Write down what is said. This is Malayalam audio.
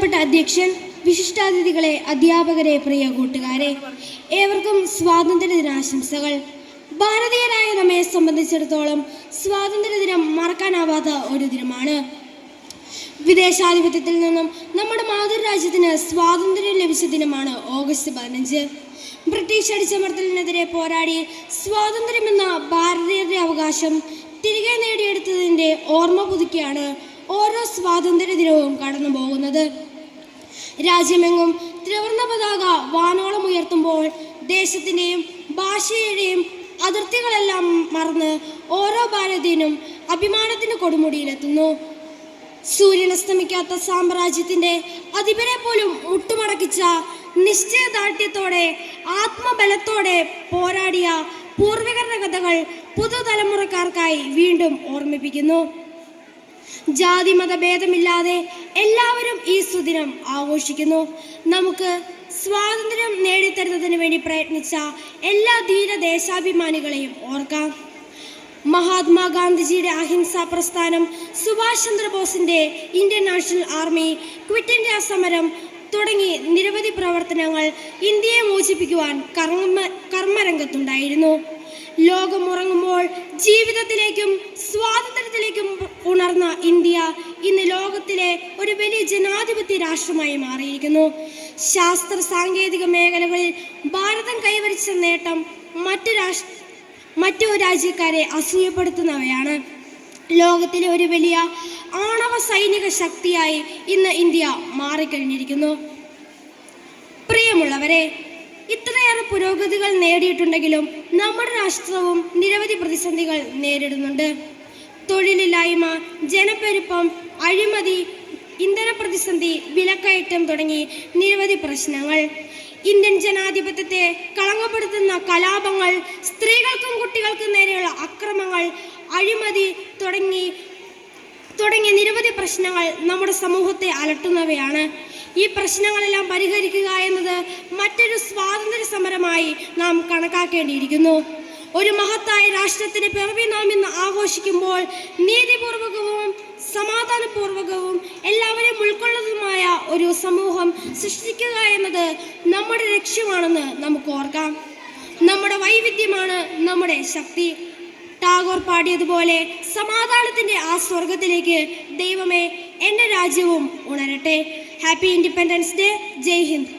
ബഹുമാനപ്പെട്ട അധ്യക്ഷൻ, വിശിഷ്ടാതിഥികളെ, അധ്യാപകരെ, പ്രിയ കൂട്ടുകാരെ, ഏവർക്കും സ്വാതന്ത്ര്യ ദിനാശംസകൾ. ഭാരതീയരായ നമ്മെ സംബന്ധിച്ചിടത്തോളം സ്വാതന്ത്ര്യദിനം മറക്കാനാവാത്ത ഒരു ദിനമാണ്. വിദേശാധിപത്യത്തിൽ നിന്നും നമ്മുടെ മാതൃരാജ്യത്തിന് സ്വാതന്ത്ര്യം ലഭിച്ച ദിനമാണ് ഓഗസ്റ്റ് 15. ബ്രിട്ടീഷ് അടിച്ചമർത്തലിനെതിരെ പോരാടി സ്വാതന്ത്ര്യമെന്ന ഭാരതീയരുടെ അവകാശം തിരികെ നേടിയെടുത്തതിൻ്റെ ഓർമ്മ പുതുക്കിയാണ് ഓരോ സ്വാതന്ത്ര്യ ദിനവും കടന്നു പോകുന്നത്. രാജ്യമെങ്ങും ത്രിവർണ്ണ പതാക വാനോളം ഉയർത്തുമ്പോൾ ദേശത്തിൻ്റെയും ഭാഷയുടെയും അതിർത്തികളെല്ലാം മറന്ന് ഓരോ ഭാരതീയനും അഭിമാനത്തിന് കൊടുമുടിയിലെത്തുന്നു. സൂര്യനസ്തമിക്കാത്ത സാമ്രാജ്യത്തിൻ്റെ അധിപരെ പോലും മുട്ടുമടക്കിച്ച നിശ്ചയദാർഢ്യത്തോടെ ആത്മബലത്തോടെ പോരാടിയ പൂർവികരുടെ കഥകൾ പുതുതലമുറക്കാർക്കായി വീണ്ടും ഓർമ്മിപ്പിക്കുന്നു. ജാതി മതഭേദമില്ലാതെ എല്ലാവരും ഈ സുദിനം ആഘോഷിക്കുന്നു. നമുക്ക് സ്വാതന്ത്ര്യം നേടിത്തരുന്നതിന് വേണ്ടി പ്രയത്നിച്ച എല്ലാ ധീര ദേശാഭിമാനികളെയും ഓർക്കാം. മഹാത്മാഗാന്ധിജിയുടെ അഹിംസാ പ്രസ്ഥാനം, സുഭാഷ് ചന്ദ്രബോസിൻ്റെ Indian national army, quit India സമരം തുടങ്ങി നിരവധി പ്രവർത്തനങ്ങൾ ഇന്ത്യയെ മോചിപ്പിക്കുവാൻ കർമ്മരംഗത്തുണ്ടായിരുന്നു. ലോകം ഉറങ്ങുമ്പോൾ ജീവിതത്തിലേക്കും സ്വാതന്ത്ര്യത്തിലേക്കും ഉണർന്ന ഇന്ത്യ ഇന്ന് ലോകത്തിലെ ഒരു വലിയ ജനാധിപത്യ രാഷ്ട്രമായി മാറിയിരിക്കുന്നു. ശാസ്ത്ര സാങ്കേതിക മേഖലകളിൽ ഭാരതം കൈവരിച്ച നേട്ടം മറ്റു രാജ്യക്കാരെ അസൂയപ്പെടുത്തുന്നവയാണ്. ലോകത്തിലെ ഒരു വലിയ ആണവ സൈനിക ശക്തിയായി ഇന്ന് ഇന്ത്യ മാറിക്കഴിഞ്ഞിരിക്കുന്നു. പ്രിയമുള്ളവരെ, ഇത്രയേറെ പുരോഗതികൾ നേടിയിട്ടുണ്ടെങ്കിലും നമ്മുടെ രാഷ്ട്രവും നിരവധി പ്രതിസന്ധികൾ നേരിടുന്നുണ്ട്. തൊഴിലില്ലായ്മ, ജനപ്പെരുപ്പം, അഴിമതി, ഇന്ധന പ്രതിസന്ധി, വിലക്കയറ്റം തുടങ്ങി നിരവധി പ്രശ്നങ്ങൾ, ഇന്ത്യൻ ജനാധിപത്യത്തെ കളങ്കപ്പെടുത്തുന്ന കലാപങ്ങൾ, സ്ത്രീകൾക്കും കുട്ടികൾക്കും നേരെയുള്ള അക്രമങ്ങൾ, അഴിമതി തുടങ്ങിയ നിരവധി പ്രശ്നങ്ങൾ നമ്മുടെ സമൂഹത്തെ അലട്ടുന്നവയാണ്. ഈ പ്രശ്നങ്ങളെല്ലാം പരിഹരിക്കുക എന്നത് മറ്റൊരു സ്വാതന്ത്ര്യ സമരമായി നാം കണക്കാക്കേണ്ടിയിരിക്കുന്നു. ഒരു മഹത്തായ രാഷ്ട്രത്തിന് പിറവി നാം ഇന്ന് ആഘോഷിക്കുമ്പോൾ നീതിപൂർവകവും സമാധാനപൂർവകവും എല്ലാവരെയും ഉൾക്കൊള്ളുന്നതുമായ ഒരു സമൂഹം സൃഷ്ടിക്കുക എന്നത് നമ്മുടെ ലക്ഷ്യമാണെന്ന് നമുക്ക് ഓർക്കാം. നമ്മുടെ വൈവിധ്യമാണ് നമ്മുടെ ശക്തി. ടാഗോർ പാടിയതുപോലെ സമാധാനത്തിൻ്റെ ആ സ്വർഗത്തിലേക്ക് ദൈവമേ എൻ്റെ രാജ്യവും ഉണരട്ടെ. Happy independence day. ജയ് ഹിന്ദ്.